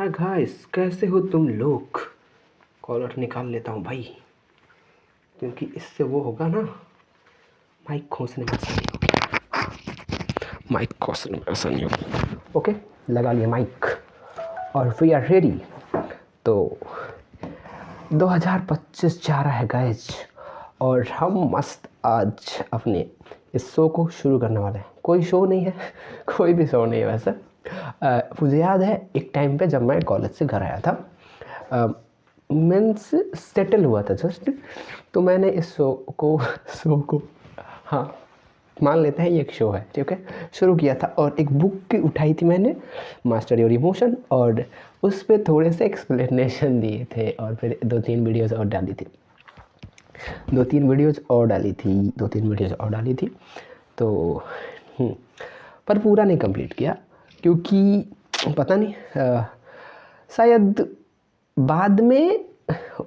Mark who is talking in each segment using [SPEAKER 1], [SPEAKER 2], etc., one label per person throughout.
[SPEAKER 1] Hi guys, कैसे हो तुम लोग। कॉलर निकाल लेता हूँ भाई, क्योंकि इससे वो होगा ना, माइक खोसने में आसानी होगी। माइक खोसने में आसानी होगी। ओके, लगा लिया माइक और वी आर रेडी। तो 2025 जा रहा है गाइस, और हम मस्त आज अपने इस शो को शुरू करने वाले हैं। कोई शो नहीं है, कोई भी शो नहीं है वैसे। मुझे याद है एक टाइम पे जब मैं कॉलेज से घर आया था, मीन्स सेटल हुआ था जस्ट, तो मैंने इस शो को हाँ मान लेते हैं ये एक शो है, ठीक है, शुरू किया था। और एक बुक उठाई थी मैंने, मास्टर योर इमोशन, और उस पर थोड़े से एक्सप्लेनेशन दिए थे, और फिर दो तीन वीडियोज़ और डाली थी। तो पर पूरा नहीं कंप्लीट किया, क्योंकि पता नहीं, शायद बाद में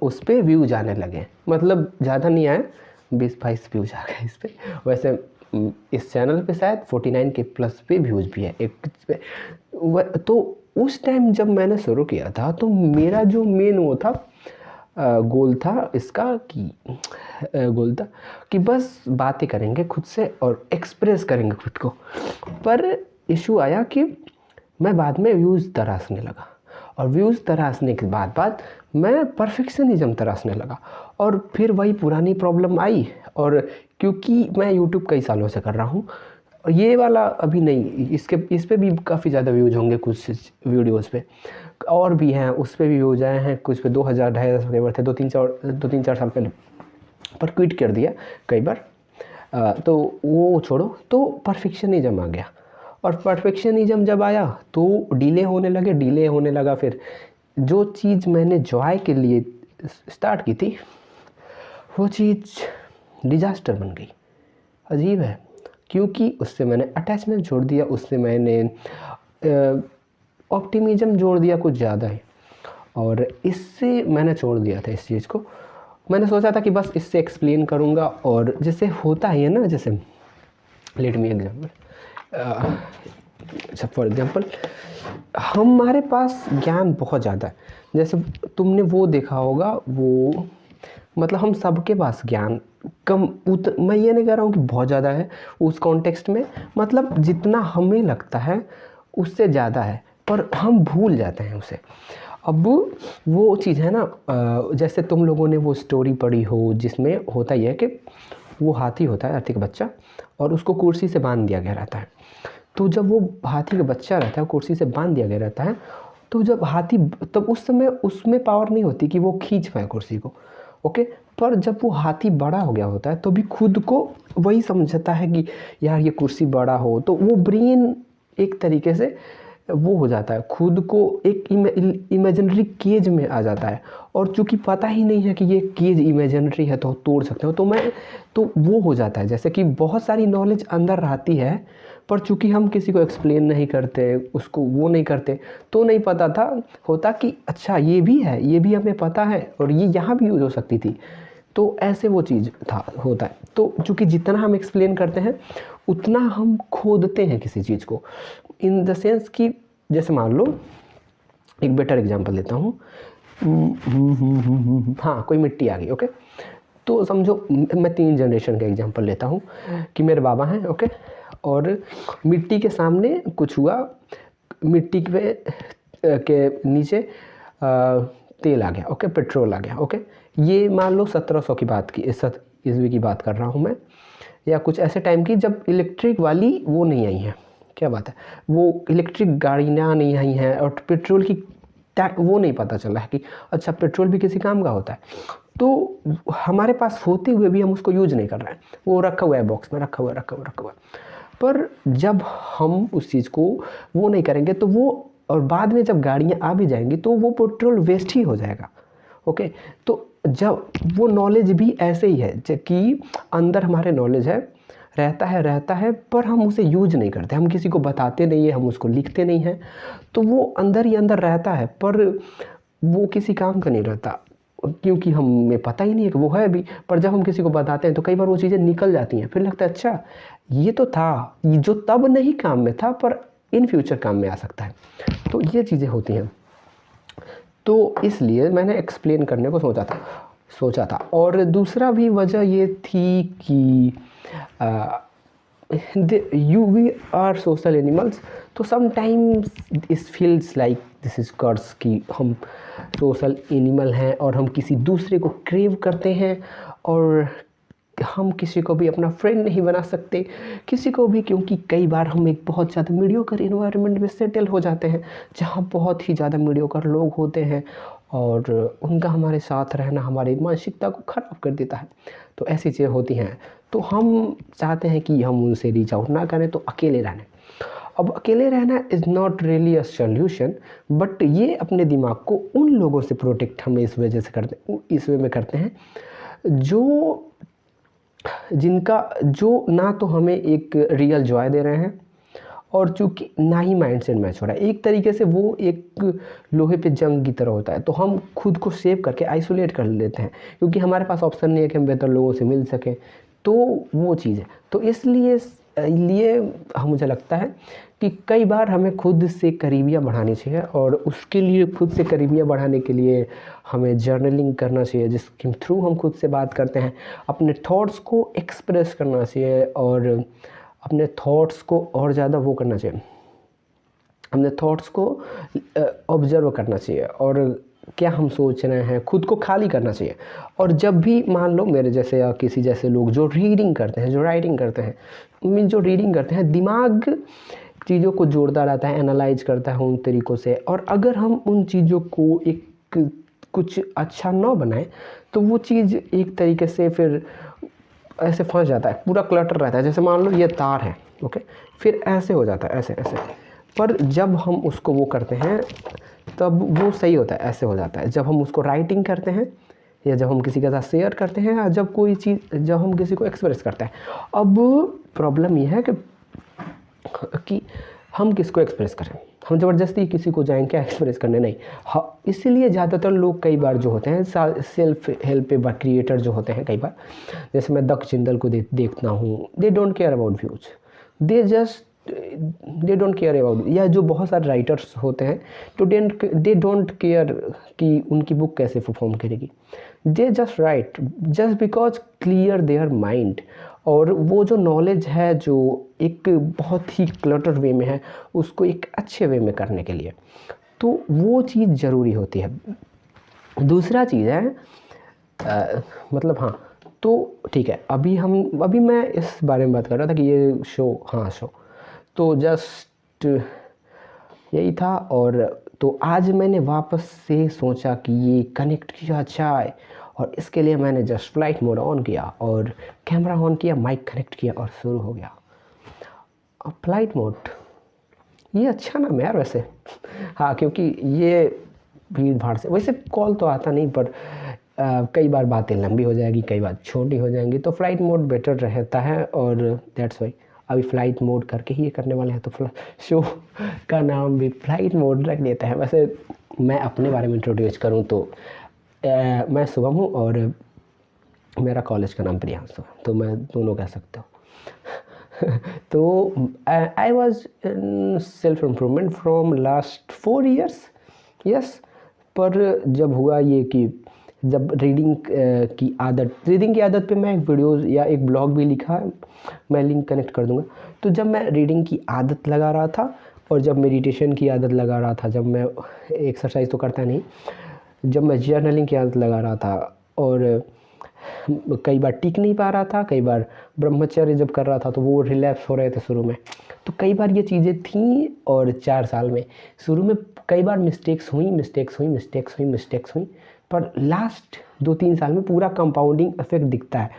[SPEAKER 1] उस पर व्यूज आने लगे, मतलब ज़्यादा नहीं आए, 20-22 व्यूज आ गए इस पर। वैसे इस चैनल पे शायद 49 के प्लस पे व्यूज भी है एक पे। तो उस टाइम जब मैंने शुरू किया था, तो मेरा जो मेन वो था, गोल था इसका कि बस बातें करेंगे खुद से और एक्सप्रेस करेंगे खुद को। पर इशू आया कि मैं बाद में व्यूज़ तराशने लगा, और व्यूज़ तराशने के बाद मैं परफेक्शनिज्म तराशने लगा, और फिर वही पुरानी प्रॉब्लम आई। और क्योंकि मैं यूट्यूब कई सालों से कर रहा हूँ, और ये वाला अभी नहीं, इस पे भी काफ़ी ज़्यादा व्यूज़ होंगे कुछ वीडियोज़ पे, और भी हैं उस पर भी व्यूज़ आए हैं कुछ पे 2000-2500 सब्सक्राइबर थे 2-3-4 साल पहले, पर क्विट कर दिया कई बार। तो वो छोड़ो, तो परफेक्शनिज्म आ गया, और परफेक्शनिज्म जब आया तो डिले होने लगा। फिर जो चीज़ मैंने जॉय के लिए स्टार्ट की थी, वो चीज़ डिज़ास्टर बन गई। अजीब है, क्योंकि उससे मैंने अटैचमेंट जोड़ दिया, उससे मैंने ऑप्टिमिज्म जोड़ दिया कुछ ज़्यादा ही, और इससे मैंने छोड़ दिया था इस चीज़ को। मैंने सोचा था कि बस इससे एक्सप्लेन करूँगा, और जैसे होता ही है ना, जैसे let me example, for example हमारे पास ज्ञान बहुत ज़्यादा है। जैसे तुमने वो देखा होगा, वो मतलब हम सबके पास ज्ञान कम मैं ये नहीं कह रहा हूँ कि बहुत ज़्यादा है उस कॉन्टेक्स्ट में, मतलब जितना हमें लगता है उससे ज़्यादा है, पर हम भूल जाते हैं उसे। अब वो चीज़ है ना, जैसे तुम लोगों ने वो स्टोरी पढ़ी हो जिसमें होता ही है कि वो हाथी होता है, हाथी का बच्चा, और उसको कुर्सी से बांध दिया गया रहता है। तो जब वो हाथी का बच्चा रहता है, कुर्सी से बांध दिया गया रहता है, तो जब हाथी, तब उस समय उसमें पावर नहीं होती कि वो खींच पाए कुर्सी को, ओके। पर जब वो हाथी बड़ा हो गया होता है, तो भी खुद को वही समझता है कि यार ये कुर्सी बड़ा हो, तो वो ब्रेन एक तरीके से वो हो जाता है, खुद को एक इमेजिनरी केज में आ जाता है। और चूँकि पता ही नहीं है कि ये केज इमेजिनरी है, तो तोड़ सकते हो, तो वो हो जाता है। जैसे कि बहुत सारी नॉलेज अंदर रहती है, पर चूँकि हम किसी को एक्सप्लेन नहीं करते, उसको वो नहीं करते, तो नहीं पता होता कि अच्छा ये भी है, ये भी हमें पता है, और ये यहाँ भी यूज़ हो सकती थी। तो ऐसे वो चीज़ होता है। तो चूँकि जितना हम एक्सप्लेन करते हैं, उतना हम खोदते हैं किसी चीज़ को, इन द सेंस कि जैसे मान लो एक बेटर एग्जांपल देता हूँ। हाँ, कोई मिट्टी आ गई, ओके। तो समझो मैं 3 जनरेशन का एग्जांपल लेता हूँ कि मेरे बाबा हैं, ओके, और मिट्टी के सामने कुछ हुआ, मिट्टी के नीचे तेल आ गया, ओके, पेट्रोल आ गया, ओके। ये मान लो 1700 की बात की, ईस्वी की बात कर रहा हूँ मैं, या कुछ ऐसे टाइम की जब इलेक्ट्रिक वाली वो नहीं आई है, क्या बात है, वो इलेक्ट्रिक गाड़ियाँ नहीं आई हैं, और पेट्रोल की वो नहीं पता चला है कि अच्छा पेट्रोल भी किसी काम का होता है। तो हमारे पास होते हुए भी हम उसको यूज नहीं कर रहे हैं, वो रखा हुआ है बॉक्स में, रखा हुआ। पर जब हम उस चीज़ को वो नहीं करेंगे, तो वो, और बाद में जब गाड़ियाँ आ भी जाएंगी, तो वो पेट्रोल वेस्ट ही हो जाएगा, ओके। तो जब वो नॉलेज भी ऐसे ही है कि अंदर हमारे नॉलेज है, रहता है, पर हम उसे यूज नहीं करते, हम किसी को बताते नहीं है, हम उसको लिखते नहीं हैं, तो वो अंदर ही अंदर रहता है, पर वो किसी काम का नहीं रहता, क्योंकि हमें पता ही नहीं है कि वो है भी। पर जब हम किसी को बताते हैं, तो कई बार वो चीज़ें निकल जाती हैं, फिर लगता है अच्छा ये तो था, ये जो तब नहीं काम में था, पर इन फ्यूचर काम में आ सकता है। तो ये चीज़ें होती हैं। तो इसलिए मैंने एक्सप्लेन करने को सोचा था। और दूसरा भी वजह ये थी कि we are social animals, तो समटाइम्स इस फील्स लाइक दिस इज कर्स कि हम सोशल एनिमल हैं और हम किसी दूसरे को क्रेव करते हैं, और हम किसी को भी अपना फ्रेंड नहीं बना सकते, किसी को भी, क्योंकि कई बार हम एक बहुत ज़्यादा मीडियोकर इन्वायरमेंट में सेटल हो जाते हैं जहाँ बहुत ही ज़्यादा मीडियोकर लोग होते हैं और उनका हमारे साथ रहना हमारी मानसिकता को ख़राब कर देता है। तो ऐसी चीज़ें होती हैं, तो हम चाहते हैं कि हम उनसे रीच आउट ना करें, तो अकेले रहने। अब अकेले रहना is not really a solution, but ये अपने दिमाग को उन लोगों से प्रोटेक्ट हम इस वजह से करते हैं, इस वे में करते हैं जो ना तो हमें एक रियल जॉय दे रहे हैं और चूँकि ना ही माइंड सेट मैच हो रहा है। एक तरीके से वो एक लोहे पे जंग की तरह होता है, तो हम खुद को सेव करके आइसोलेट कर लेते हैं क्योंकि हमारे पास ऑप्शन नहीं है कि हम बेहतर लोगों से मिल सकें। तो वो चीज़ है, तो इसलिए मुझे लगता है कि कई बार हमें खुद से करीबियाँ बढ़ानी चाहिए, और उसके लिए खुद से करीबियाँ बढ़ाने के लिए हमें जर्नलिंग करना चाहिए, जिसके थ्रू हम खुद से बात करते हैं, अपने थॉट्स को एक्सप्रेस करना चाहिए और अपने थॉट्स को और ज़्यादा वो करना चाहिए, अपने थॉट्स को ऑब्जर्व करना चाहिए और क्या हम सोच रहे हैं, खुद को खाली करना चाहिए। और जब भी मान लो मेरे जैसे या किसी जैसे लोग जो रीडिंग करते हैं, जो राइटिंग करते हैं, जो रीडिंग करते हैं, दिमाग चीज़ों को जोड़ता रहता है, एनालाइज करता है उन तरीक़ों से, और अगर हम उन चीज़ों को एक कुछ अच्छा ना बनाएं तो वो चीज़ एक तरीके से फिर ऐसे फंस जाता है, पूरा क्लटर रहता है। जैसे मान लो ये तार है, ओके, फिर ऐसे हो जाता है, ऐसे ऐसे, पर जब हम उसको वो करते हैं तब वो सही होता है, ऐसे हो जाता है। जब हम उसको राइटिंग करते हैं या जब हम किसी के साथ शेयर करते हैं या जब कोई चीज़ जब हम किसी को एक्सप्रेस करते हैं, अब प्रॉब्लम ये है कि हम किसको एक्सप्रेस करें। हम ज़बरदस्ती किसी को जाएंगे एक्सप्रेस करने, नहीं। हाँ, इसीलिए ज़्यादातर लोग कई बार जो होते हैं सेल्फ हेल्प क्रिएटर जो होते हैं, कई बार जैसे मैं दक्ष जिंदल को देखता हूँ, they don't care about views, they don't care about, या जो बहुत सारे राइटर्स होते हैं तो दे डोंट केयर कि उनकी बुक कैसे परफॉर्म करेगी, they just right just because clear their mind. और वो जो नॉलेज है जो एक बहुत ही क्लटर वे में है, उसको एक अच्छे वे में करने के लिए, तो वो चीज़ ज़रूरी होती है। दूसरा चीज़ है मतलब हाँ, तो ठीक है, अभी मैं इस बारे में बात कर रहा था कि ये शो तो जस्ट यही था। और तो आज मैंने वापस से सोचा कि ये कनेक्ट किया जाए, और इसके लिए मैंने जस्ट फ्लाइट मोड ऑन किया और कैमरा ऑन किया, माइक कनेक्ट किया और शुरू हो गया। अब फ्लाइट मोड ये अच्छा नाम है यार वैसे। हाँ, क्योंकि ये भीड़ भाड़ से वैसे कॉल तो आता नहीं, पर कई बार बातें लंबी हो जाएगी, कई बार छोटी हो जाएंगी, तो फ्लाइट मोड बेटर रहता है। और दैट्स वाई अभी फ़्लाइट मोड करके ही ये करने वाले हैं, तो शो का नाम भी फ़्लाइट मोड रख देता है। वैसे मैं अपने बारे में इंट्रोड्यूस करूँ तो मैं शुभम हूँ और मेरा कॉलेज का नाम प्रियांशु है, तो मैं दोनों कह सकता हूँ। तो I was self improvement from last 4 years, yes. पर जब हुआ ये कि जब रीडिंग की आदत पे मैं एक वीडियो या एक ब्लॉग भी लिखा है, मैं लिंक कनेक्ट कर दूंगा। तो जब मैं रीडिंग की आदत लगा रहा था और जब मेडिटेशन की आदत लगा रहा था, जब मैं एक्सरसाइज तो करता नहीं, जब मैं जर्नलिंग की आदत लगा रहा था, और कई बार टिक नहीं पा रहा था, कई बार ब्रह्मचर्य जब कर रहा था तो वो रिलैप्स हो रहे थे शुरू में, तो कई बार ये चीज़ें थीं। और 4 साल में शुरू में कई बार मिस्टेक्स हुई, पर लास्ट 2-3 साल में पूरा कंपाउंडिंग इफेक्ट दिखता है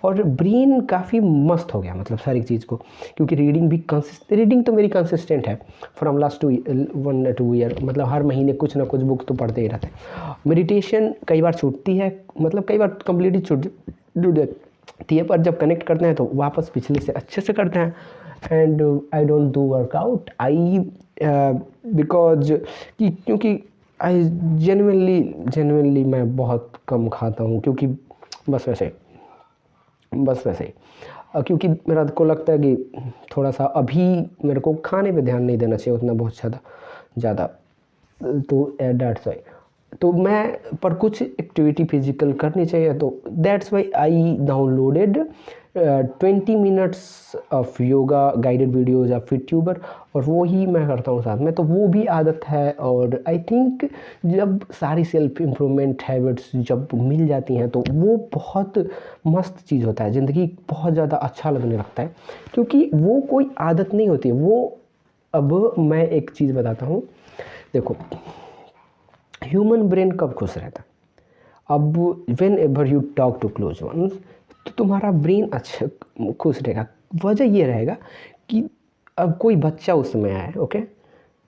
[SPEAKER 1] और ब्रेन काफ़ी मस्त हो गया, मतलब सारी चीज़ को, क्योंकि रीडिंग तो मेरी कंसिस्टेंट है फ्रॉम लास्ट 1-2 ईयर, मतलब हर महीने कुछ ना कुछ बुक तो पढ़ते ही रहते हैं। मेडिटेशन कई बार छूटती है, मतलब कई बार कम्प्लीटली छूट जाती है, पर जब कनेक्ट करते हैं तो वापस पिछले से अच्छे से करते हैं। And I don't do workout because क्योंकि आई जेन्युइनली मैं बहुत कम खाता हूँ, क्योंकि बस वैसे क्योंकि मेरा को लगता है कि थोड़ा सा अभी मेरे को खाने पे ध्यान नहीं देना चाहिए उतना बहुत ज़्यादा, तो दैट्स वाई। तो मैं पर कुछ एक्टिविटी फिजिकल करनी चाहिए, तो that's why I downloaded 20 minutes of yoga guided videos या फिर ट्यूबर, और वो ही मैं करता हूँ साथ में। तो वो भी आदत है। और आई थिंक जब सारी सेल्फ इम्प्रूवमेंट हैबिट्स जब मिल जाती हैं तो वो बहुत मस्त चीज़ होता है, ज़िंदगी बहुत ज़्यादा अच्छा लगने लगता है, क्योंकि वो कोई आदत नहीं होती वो। अब मैं एक चीज़ बताता हूँ, देखो ह्यूमन ब्रेन कब खुश रहता है? अब whenever you talk to close ones, तो तुम्हारा ब्रेन अच्छा खुश रहेगा। वजह ये रहेगा कि अब कोई बच्चा उस समय आए, ओके,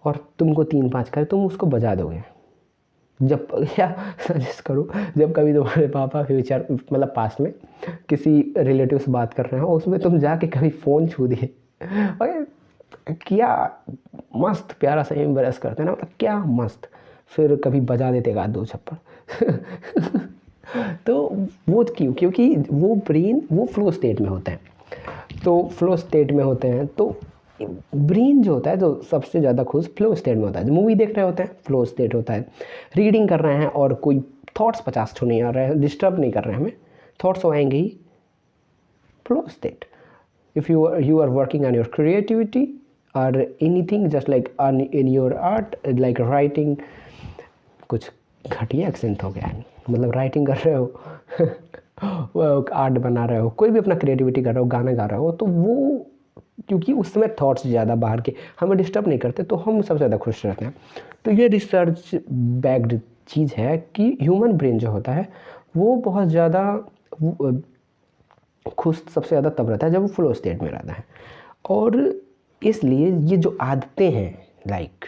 [SPEAKER 1] और तुमको 3-5 करे, तुम उसको बजा दोगे। जब या सजेस्ट करो, जब कभी तुम्हारे पापा फ्यूचर मतलब पास में किसी रिलेटिव से बात कर रहे हो, उसमें तुम जाके कभी फ़ोन छू दिए, और क्या मस्त प्यारा सा एम्ब्रेस करते हैं ना, मतलब क्या मस्त, फिर कभी बजा देते एक 2 छप्पड़ तो वो क्यों? क्योंकि वो ब्रेन वो फ्लो स्टेट में होता है। तो फ्लो स्टेट में होते हैं तो ब्रेन जो होता है तो सबसे ज़्यादा खुश फ्लो स्टेट में होता है। मूवी देख रहे होते हैं, फ्लो स्टेट होता है। रीडिंग कर रहे हैं और कोई थॉट्स 50 ठो नहीं आ रहे हैं, डिस्टर्ब नहीं कर रहे हैं हमें, थॉट्स आएंगे ही, flow state. If you are working on your creativity or anything, just like in your art, like writing, कुछ घटिया एक्सेंट हो गया है, मतलब राइटिंग कर रहे हो आर्ट बना रहे हो, कोई भी अपना क्रिएटिविटी कर रहे हो, गाना गा रहे हो, तो वो क्योंकि उस समय थॉट्स ज़्यादा बाहर के हमें डिस्टर्ब नहीं करते, तो हम सबसे ज़्यादा खुश रहते हैं। तो ये रिसर्च बैक्ड चीज़ है कि ह्यूमन ब्रेन जो होता है वो बहुत ज़्यादा खुश सबसे ज़्यादा तब रहता है जब वो फ्लो स्टेट में रहता है। और इसलिए ये जो आदतें हैं, लाइक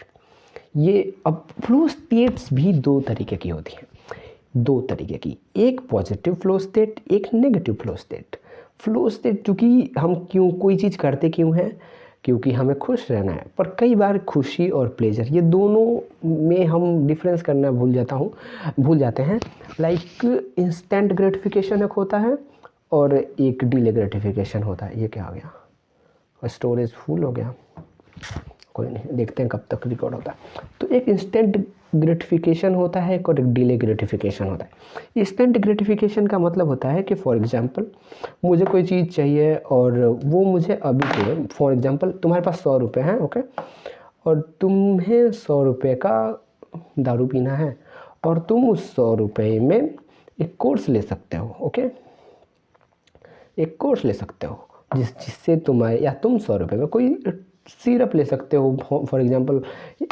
[SPEAKER 1] ये, अब फ्लो स्टेट्स भी 2 तरीके की होती हैं, 2 तरीके की, एक पॉजिटिव फ्लो स्टेट, एक negative flow state. Flow state चूँकि हम क्यों कोई चीज़ करते क्यों हैं? क्योंकि हमें खुश रहना है, पर कई बार खुशी और प्लेजर ये दोनों में हम डिफरेंस करना भूल जाते हैं। लाइक इंस्टेंट ग्रेटिफिकेशन एक होता है और एक डिले ग्रेटिफिकेशन होता है। ये क्या आ गया? स्टोरेज फुल हो गया, कोई नहीं, देखते हैं कब तक रिकॉर्ड होता है। तो एक इंस्टेंट ग्रेटिफिकेशन होता है और एक डिले ग्रेटिफिकेशन होता है। इंस्टेंट ग्रेटिफिकेशन का मतलब होता है कि फॉर एग्जांपल मुझे कोई चीज़ चाहिए और वो मुझे अभी चाहिए। फॉर एग्जांपल तुम्हारे पास 100 रुपये हैं, ओके, और तुम्हें 100 रुपये का दारू पीना है और तुम उस 100 रुपये में एक कोर्स ले सकते हो, ओके, एक कोर्स ले सकते हो जिससे तुम्हारे, या तुम 100 रुपये में कोई सिरप ले सकते हो फॉर एग्जांपल,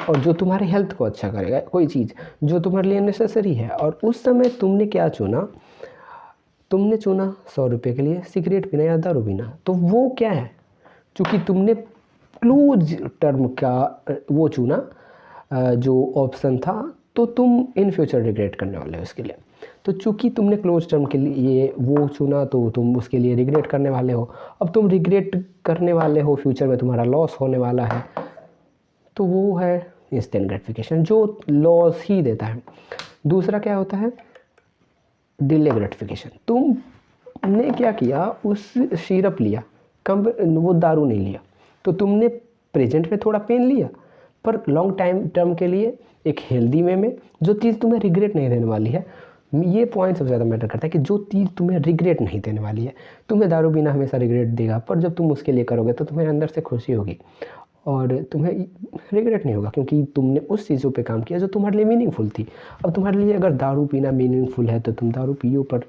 [SPEAKER 1] और जो तुम्हारे हेल्थ को अच्छा करेगा, कोई चीज़ जो तुम्हारे लिए नेसेसरी है। और उस समय तुमने क्या चुना? तुमने चुना 100 रुपये के लिए सिगरेट पीना या दारू पीना। तो वो क्या है? चूँकि तुमने क्लोज टर्म का वो चुना जो ऑप्शन था, तो तुम इन फ्यूचर रिग्रेट करने वाले हो इसके लिए। तो चूँकि तुमने क्लोज टर्म के लिए वो चुना तो तुम उसके लिए रिग्रेट करने वाले हो। अब तुम रिग्रेट करने वाले हो, फ्यूचर में तुम्हारा लॉस होने वाला है, तो वो है इंस्टेंट ग्रेटिफिकेशन जो लॉस ही देता है। दूसरा क्या होता है? Delay gratification. तुमने क्या किया? उस सिरप लिया, कम वो दारू नहीं लिया, तो तुमने प्रेजेंट में थोड़ा पेन लिया, पर लॉन्ग टाइम टर्म के लिए एक हेल्दी वे में जो चीज़ तुम्हें रिग्रेट नहीं देने वाली है। ये पॉइंट सबसे ज़्यादा मैटर करता है कि जो चीज़ तुम्हें रिग्रेट नहीं देने वाली है। तुम्हें दारू पीना हमेशा रिग्रेट देगा, पर जब तुम उसके लिए करोगे तो तुम्हें अंदर से खुशी होगी और तुम्हें रिग्रेट नहीं होगा, क्योंकि तुमने उस चीज़ों पे काम किया जो तुम्हारे लिए मीनिंगफुल थी। अब तुम्हारे लिए अगर दारू पीना मीनिंगफुल है तो तुम दारू पियो, पर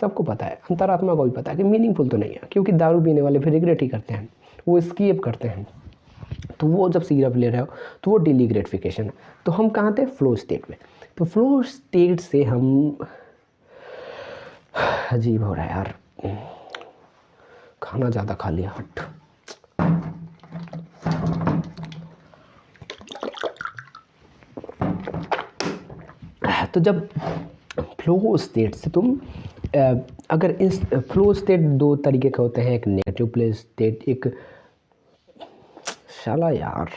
[SPEAKER 1] सबको पता है, अंतरात्मा को भी पता है कि मीनिंगफुल तो नहीं है, क्योंकि दारू पीने वाले फिर रिग्रेट ही करते हैं, वो स्किप करते हैं। तो वो जब सिरप ले रहे हो तो वो डिले ग्रेटिफिकेशन है। तो हम कहाँ थे? फ्लो स्टेट में। तो फ्लो स्टेट से हम, अजीब हो रहा है यार, खाना ज़्यादा खा लिया, हट। तो जब फ्लो स्टेट से तुम अगर इस फ्लो स्टेट 2 तरीके के होते हैं, एक नेगेटिव फ्लो स्टेट, एक, शाला यार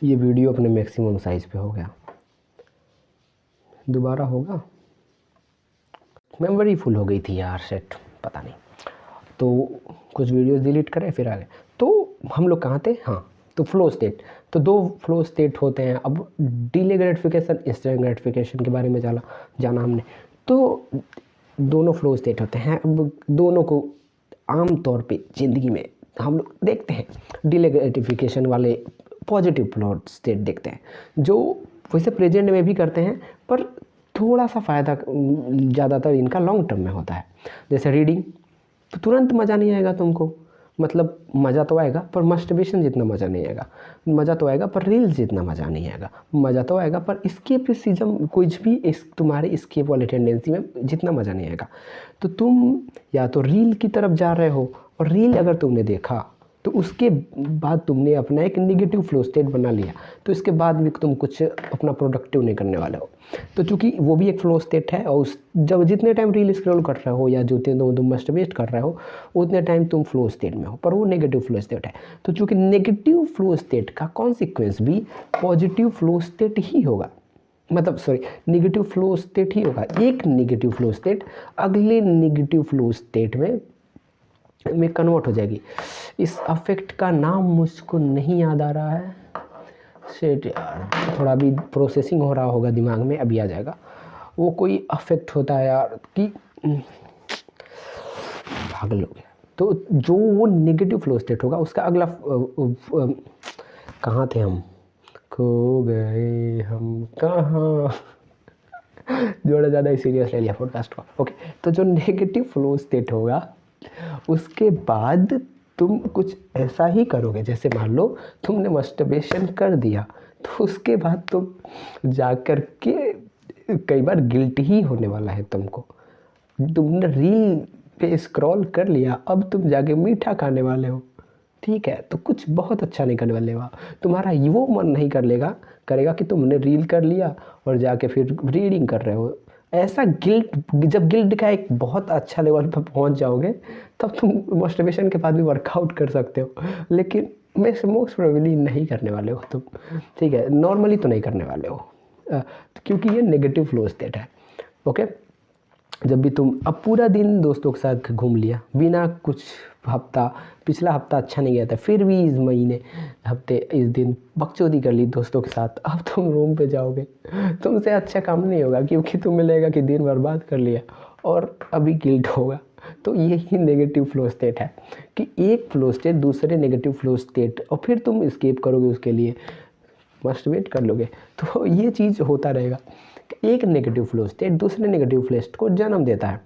[SPEAKER 1] ये वीडियो अपने मैक्सिमम साइज़ पे हो गया, दोबारा होगा? मेमोरी फुल हो गई थी यार, सेट पता नहीं, तो कुछ वीडियोस डिलीट करें फिर आगे। तो हम लोग कहाँ थे? हाँ, तो फ्लो स्टेट। तो दो फ्लो स्टेट होते हैं। अब डिले ग्रेटिफिकेशन, इंस्टेंट ग्रेटिफिकेशन के बारे में जाना हमने। तो दोनों फ्लो स्टेट होते हैं। अब दोनों को आम तौर पे ज़िंदगी में हम लोग देखते हैं। डिले ग्रेटिफिकेशन वाले पॉजिटिव फ्लो स्टेट देखते हैं, जो वैसे प्रेजेंट में भी करते हैं, पर थोड़ा सा फ़ायदा ज़्यादातर इनका लॉन्ग टर्म में होता है। जैसे रीडिंग, तो तुरंत मज़ा नहीं आएगा तुमको, मतलब मज़ा तो आएगा पर मस्टरबेशन जितना मज़ा नहीं आएगा। मज़ा तो आएगा पर रील्स जितना मज़ा नहीं आएगा। मज़ा तो आएगा पर एस्केपिज्म, कुछ भी तुम्हारे एस्केप वाले टेंडेंसी में जितना मज़ा नहीं आएगा। तो तुम या तो रील की तरफ जा रहे हो, और रील अगर तुमने देखा तो उसके बाद तुमने अपना एक नेगेटिव फ्लो स्टेट बना लिया, तो इसके बाद भी तुम कुछ अपना प्रोडक्टिव नहीं करने वाले हो। तो चूँकि वो भी एक फ्लो स्टेट है, और जब जितने टाइम रील स्क्रॉल कर रहे हो या जितने तुम मस्टरबेट कर रहे हो उतने टाइम तुम फ्लो स्टेट में हो, पर वो नेगेटिव फ्लो स्टेट है। तो चूँकि नेगेटिव फ्लो स्टेट का कॉन्सिक्वेंस भी पॉजिटिव फ्लो स्टेट ही होगा, मतलब सॉरी नेगेटिव फ्लो स्टेट ही होगा। एक नेगेटिव फ्लो स्टेट अगले नेगेटिव फ्लो स्टेट में कन्वर्ट हो जाएगी। इस अफेक्ट का नाम मुझको नहीं याद आ रहा है, शेट यार, थोड़ा भी प्रोसेसिंग हो रहा होगा दिमाग में, अभी आ जाएगा। वो कोई अफेक्ट होता है यार कि पागल हो गया। तो जो वो नेगेटिव फ्लो स्टेट होगा उसका अगला कहाँ थे हम, खो गए हम कहाँ जोड़ा ज़्यादा सीरियस ले लिया पॉडकास्ट को। ओके, तो जो नेगेटिव फ्लो स्टेट होगा उसके बाद तुम कुछ ऐसा ही करोगे, जैसे मान लो तुमने मस्टरबेशन कर दिया, तो उसके बाद तुम जाकर के कई बार गिल्ट ही होने वाला है तुमको। तुमने रील पे स्क्रॉल कर लिया, अब तुम जाके मीठा खाने वाले हो, ठीक है, तो कुछ बहुत अच्छा नहीं करने वाले। तुम्हारा वो मन नहीं करेगा कि तुमने रील कर लिया और जाके फिर रीडिंग कर रहे हो। ऐसा गिल्ट, जब गिल्ट का एक बहुत अच्छा लेवल पर पहुंच जाओगे तब तुम मस्टरबेशन के बाद भी वर्कआउट कर सकते हो, लेकिन मोस्ट प्रोबेबली नहीं करने वाले हो तुम, ठीक है, नॉर्मली तो नहीं करने वाले हो, क्योंकि ये नेगेटिव फ्लो स्टेट है। ओके, जब भी तुम अब पूरा दिन दोस्तों के साथ घूम लिया बिना कुछ, पिछला हफ्ता अच्छा नहीं गया था, फिर भी इस महीने इस दिन बकचोदी कर ली दोस्तों के साथ, अब तुम रूम पे जाओगे, तुमसे अच्छा काम नहीं होगा, क्योंकि तुम्हें लगेगा कि दिन बर्बाद कर लिया और अभी गिल्ट होगा। तो यही नेगेटिव फ्लो स्टेट है कि एक फ्लो स्टेट दूसरे नेगेटिव फ्लो स्टेट, और फिर तुम एस्केप करोगे, उसके लिए मस्टरबेट कर लोगे। तो ये चीज़ होता रहेगा, एक नेगेटिव फ्लो स्टेट दूसरे नेगेटिव फ्लो स्टेट को जन्म देता है।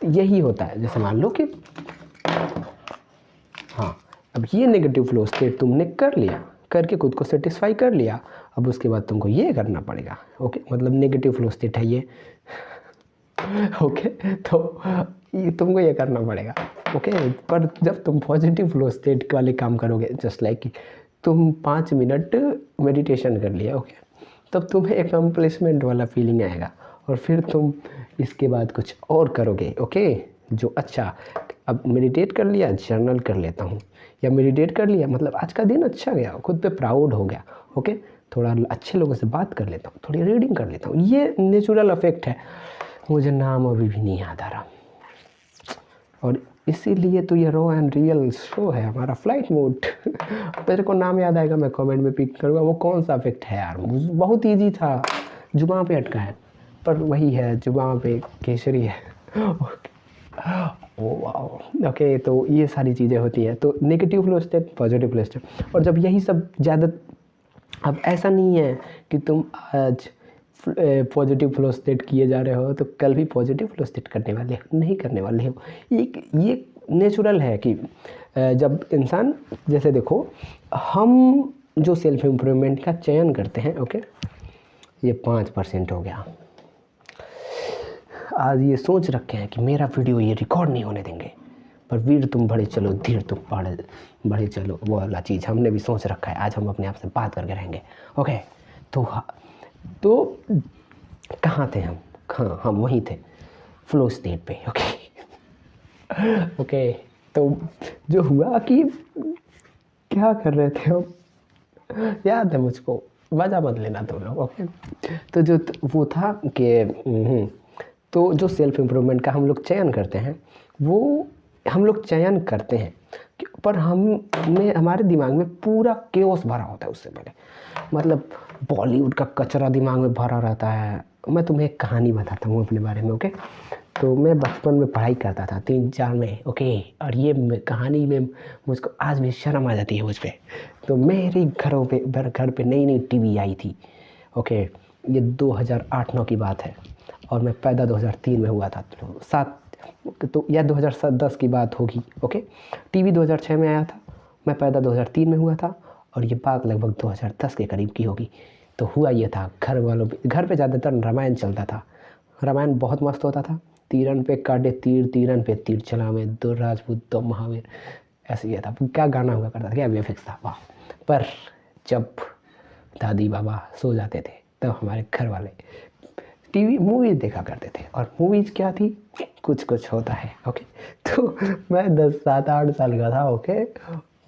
[SPEAKER 1] यही होता है, जैसे मान लो कि हाँ, अब ये नेगेटिव फ्लो स्टेट तुमने कर लिया, करके खुद को सेटिस्फाई कर लिया, अब उसके बाद तुमको ये करना पड़ेगा। ओके, मतलब नेगेटिव फ्लो स्टेट है ये ओके, तो ये तुमको ये करना पड़ेगा। ओके, पर जब तुम पॉजिटिव फ्लो स्टेट वाले काम करोगे, जस्ट लाइक कि तुम 5 मिनट मेडिटेशन कर लिया, ओके, तब तुम्हें एक अकम्प्लिशमेंट वाला फीलिंग आएगा, और फिर तुम इसके बाद कुछ और करोगे। ओके, जो अच्छा, अब मेडिटेट कर लिया, जर्नल कर लेता हूँ, या मेडिटेट कर लिया मतलब आज का दिन अच्छा गया, खुद पे प्राउड हो गया, ओके, थोड़ा अच्छे लोगों से बात कर लेता हूँ, थोड़ी रीडिंग कर लेता हूँ। ये नेचुरल इफेक्ट है, मुझे नाम अभी भी नहीं याद आ रहा, और इसीलिए तो ये रॉ एंड रियल शो है हमारा, फ्लाइट मोड मेरे को नाम याद आएगा, मैं कमेंट में पिक करूँगा वो कौन सा इफेक्ट है यार, बहुत ईजी था, जुबान पे अटका है, पर वही है, जुबान पे केसरी है ओ वाह। ओके, तो ये सारी चीज़ें होती हैं। तो negative flow state, positive flow state, और जब यही सब ज़्यादा, अब ऐसा नहीं है कि तुम आज पॉजिटिव फ्लो स्टेट किए जा रहे हो तो कल भी पॉजिटिव फ्लो स्टेट करने वाले हो, नहीं करने वाले हो। ये नेचुरल है कि जब इंसान, जैसे देखो, हम जो सेल्फ इम्प्रूवमेंट का चयन करते हैं, ओके, ये 5% हो गया। आज ये सोच रखे हैं कि मेरा वीडियो ये रिकॉर्ड नहीं होने देंगे, पर वीर तुम बड़े चलो, धीर तुम बड़े चलो, वो वाला चीज़ हमने भी सोच रखा है। आज हम अपने आप से बात करके रहेंगे। ओके, तो कहाँ थे हम? हाँ, हम वहीं थे, फ्लो स्टेट पे। ओके, तो जो हुआ कि क्या कर रहे थे हम, याद है मुझको, मज़ा मत लेना तुम लोग। ओके, तो जो वो था कि तो जो सेल्फ इम्प्रूवमेंट का हम लोग चयन करते हैं, वो हम लोग चयन करते हैं पर हमारे दिमाग में पूरा केओस भरा होता है उससे पहले। मतलब बॉलीवुड का कचरा दिमाग में भरा रहता है। मैं तुम्हें एक कहानी बताता हूँ अपने बारे में, ओके। तो मैं बचपन में पढ़ाई करता था 3-4 में, ओके। और ये कहानी में मुझको आज भी शर्म आ जाती है मुझ पर। तो मेरे घर पे नई नई टीवी आई थी, ओके। ये 2008-9 की बात है और मैं पैदा 2003 में हुआ था, तो या 2010 की बात होगी, ओके। टीवी 2006 में आया था, मैं पैदा 2003 में हुआ था और ये बात लगभग 2010 के करीब की होगी। तो हुआ ये था, घर पे ज़्यादातर रामायण चलता था। रामायण बहुत मस्त होता था। तीरन पे काटे तीर, तीरन पे तीर चलावे, दो राजपूत दो महावीर, ऐसे ये था। क्या गाना हुआ करता था, क्या वीएफएक्स था, वाह। पर जब दादी बाबा सो जाते थे तब हमारे घर वाले टीवी मूवीज़ देखा करते थे। और मूवीज़ क्या थी, कुछ कुछ होता है, ओके। तो मैं 7-8 साल का था, ओके।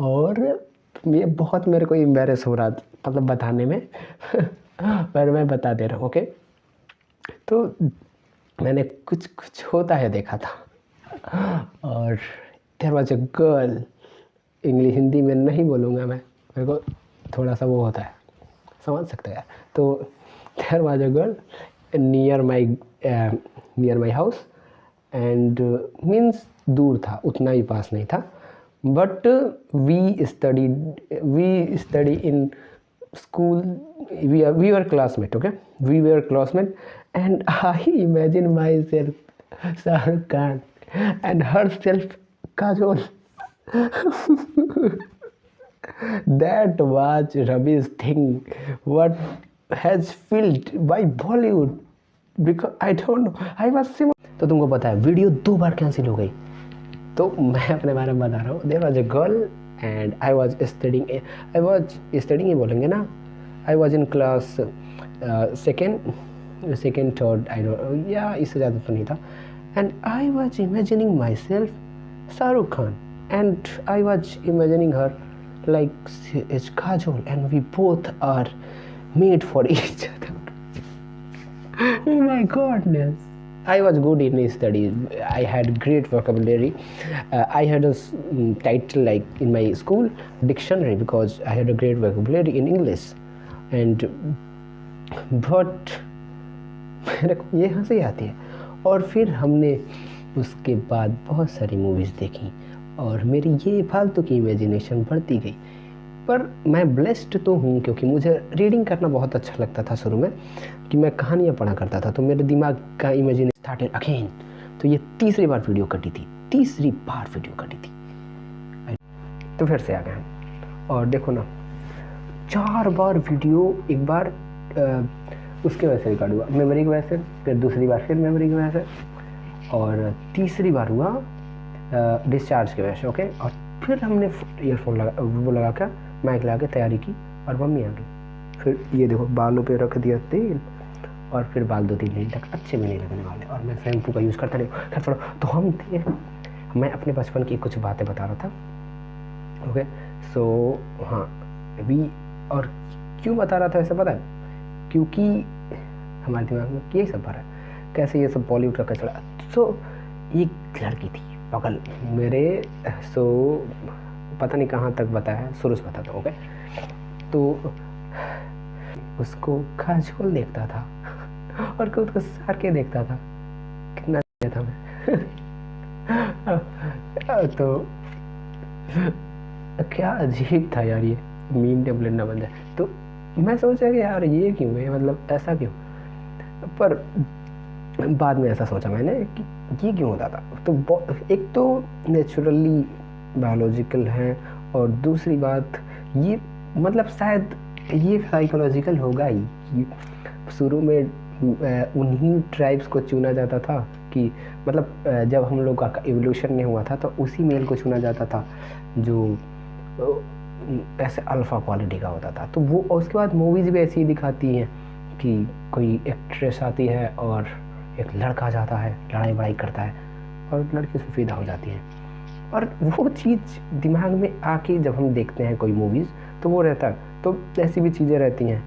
[SPEAKER 1] और ये बहुत मेरे को एम्बैरेस हो रहा था, मतलब बताने में पर मैं बता दे रहा हूँ, ओके। तो मैंने कुछ कुछ होता है देखा था। और there was a girl, Hindi में नहीं बोलूँगा मैं, मेरे को थोड़ा सा वो होता है, समझ सकते हैं। तो there was a girl near my house and means दूर था, उतना ही पास नहीं था। But we study in school, we were classmate, okay. We were classmate and I imagine myself Shahrukh Khan and herself Kajol. That was rubbish thing what has filled by Bollywood because I don't know, I was similar. तो तुमको पता है video 2 बार cancel हो गई। तो मैं अपने बारे में बता रहा हूँ। There was a girl and I was studying ही बोलेंगे ना। I was in class second third, I don't, या इससे ज़्यादा तो नहीं था। And I was imagining myself Shahrukh Khan and I was imagining her like is Kajol and we both are made for each other. Oh my goodness. I was good in studies. I had great vocabulary. I had a title like in my school dictionary because I had a great vocabulary in English. And but मेरे को ये हंसी आती है। और फिर हमने उसके बाद बहुत सारी मूवीज़ देखी और मेरी ये फालतू की इमेजिनेशन बढ़ती गई। पर मैं ब्लेस्ड तो हूँ क्योंकि मुझे रीडिंग करना बहुत अच्छा लगता था शुरू में, कि मैं कहानियाँ पढ़ा करता था, तो मेरे दिमाग का इमेजिनेशन स्टार्टेड अगेन। तो ये तीसरी बार वीडियो कटी थी। तो फिर से आ गए हम और देखो ना, 4 बार वीडियो, एक बार उसके वजह से रिकॉर्ड हुआ, मेमोरी की वजह से, फिर दूसरी बार फिर मेमोरी की वजह से, और तीसरी बार हुआ डिस्चार्ज की वजह से, ओके। और फिर हमने ईयरफोन लगा कर माइक लगा के तैयारी की और मम्मी आ गई। फिर ये देखो बालों पे रख दिया तेल और फिर बाल 2-3 दिन तक अच्छे भी नहीं लगने वाले और मैं शैम्पू का यूज़ करता रहा। खैर छोड़ो, तो मैं अपने बचपन की कुछ बातें बता रहा था, ओके। सो हाँ, और क्यों बता रहा था ऐसा पता है, क्योंकि हमारे दिमाग में यही सब भरा है, कैसे ये सब बॉलीवुड का कचरा। सो एक लड़की थी बगल मेरे, सो पता नहीं कहाँ तक बताया, शुरू से बताता हूँ, ओके। तो उसको काजोल देखता था और खुद को सार के देखता था, कितना था मैं तो क्या अजीब था यार, ये मीम टेम्पलेट ना बन जाए। तो मैं सोचा कि यार ये क्यों है, मतलब ऐसा क्यों। पर बाद में ऐसा सोचा मैंने कि ये क्यों होता था। तो एक तो नेचुरली बायोलॉजिकल है और दूसरी बात ये मतलब शायद ये साइकोलॉजिकल होगा ही कि शुरू में उन्हीं ट्राइब्स को चुना जाता था, कि मतलब जब हम लोग का एवोल्यूशन नहीं हुआ था तो उसी मेल को चुना जाता था जो ऐसे अल्फ़ा क्वालिटी का होता था। तो वो उसके बाद मूवीज़ भी ऐसी ही दिखाती हैं कि कोई एक्ट्रेस आती है और एक लड़का जाता है, लड़ाई बड़ाई करता है और लड़की से फिदा हो जाती है। और वो चीज़ दिमाग में आके जब हम देखते हैं कोई मूवीज़ तो वो रहता है। तो ऐसी भी चीज़ें रहती हैं,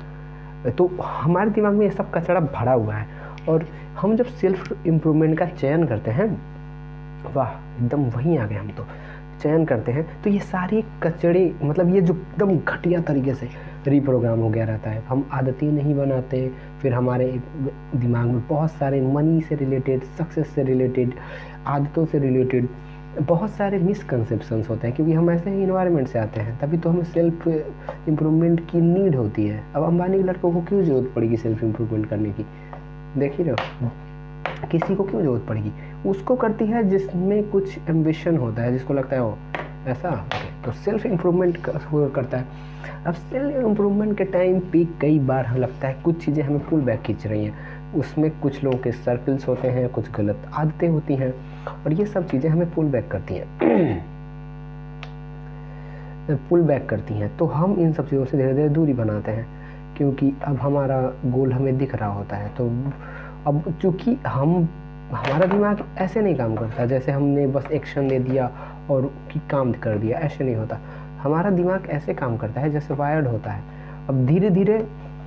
[SPEAKER 1] तो हमारे दिमाग में ये सब कचरा भरा हुआ है। और हम जब सेल्फ इम्प्रूवमेंट का चयन करते हैं, वाह एकदम वहीं आ गए हम। तो चयन करते हैं तो ये सारे कचड़े, मतलब ये जो एकदम घटिया तरीके से रीप्रोग्राम हो गया रहता है। हम आदतें नहीं बनाते, फिर हमारे दिमाग में बहुत सारे मनी से रिलेटेड, सक्सेस से रिलेटेड, आदतों से रिलेटेड बहुत सारे मिसकंसेप्शंस होते हैं, क्योंकि हम ऐसे ही इन्वायरमेंट से आते हैं, तभी तो हमें सेल्फ इम्प्रूवमेंट की नीड होती है। अब अंबानी के लड़कों को क्यों ज़रूरत पड़ेगी सेल्फ इम्प्रूवमेंट करने की? देख ही रहो, किसी को क्यों ज़रूरत पड़ेगी? उसको करती है जिसमें कुछ एम्बिशन होता है, जिसको लगता है वो ऐसा, तो सेल्फ इम्प्रूवमेंट करता है। अब सेल्फ इम्प्रूवमेंट के टाइम पे कई बार हमें लगता है कुछ चीज़ें हमें पुल बैक खींच रही हैं, उसमें कुछ लोगों के सर्कल्स होते हैं, कुछ गलत आदतें होती हैं, और ये सब चीज़ें हमें पुल बैक करती हैं तो हम इन सब चीज़ों से धीरे धीरे दूरी बनाते हैं, क्योंकि अब हमारा गोल हमें दिख रहा होता है। तो अब चूँकि हमारा दिमाग ऐसे नहीं काम करता जैसे हमने बस एक्शन दे दिया और काम कर दिया, ऐसे नहीं होता। हमारा दिमाग ऐसे काम करता है जैसे वायर्ड होता है। अब धीरे धीरे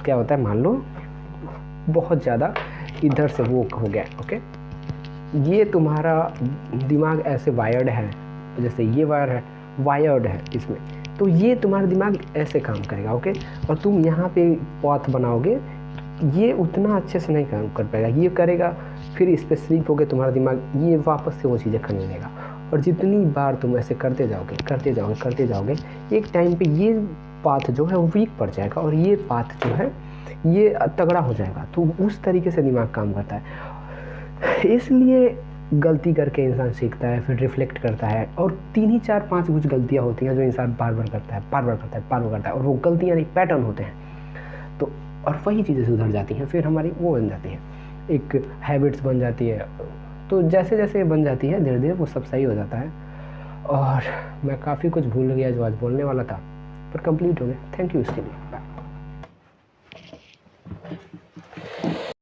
[SPEAKER 1] क्या होता है, मान लो बहुत ज़्यादा इधर से वो हो गया, ओके, ये तुम्हारा दिमाग ऐसे वायर्ड है, जैसे ये वायर है, वायर्ड है इसमें, तो ये तुम्हारा दिमाग ऐसे काम करेगा, ओके। और तुम यहाँ पे पाथ बनाओगे, ये उतना अच्छे से नहीं काम कर पाएगा, ये करेगा, फिर इस पर स्लिप होकर तुम्हारा दिमाग ये वापस से वो चीज़ें करने लगेगा। और जितनी बार तुम ऐसे करते जाओगे, एक टाइम पे ये पाथ जो है वो वीक पड़ जाएगा और ये पाथ जो है ये तगड़ा हो जाएगा। तो उस तरीके से दिमाग काम करता है। इसलिए गलती करके इंसान सीखता है, फिर रिफ्लेक्ट करता है, और 3 ही 4 5 कुछ गलतियाँ होती हैं जो इंसान बार बार करता है, और वो गलतियाँ नहीं, पैटर्न होते हैं। तो और वही चीज़ें सुधर जाती हैं, फिर हमारी वो बन जाती है, एक हैबिट्स बन जाती है। तो जैसे जैसे बन जाती है धीरे धीरे वो सब सही हो जाता है। और मैं काफ़ी कुछ भूल गया जो आज बोलने वाला था, पर कंप्लीट हो गया। थैंक यू इसके लिए।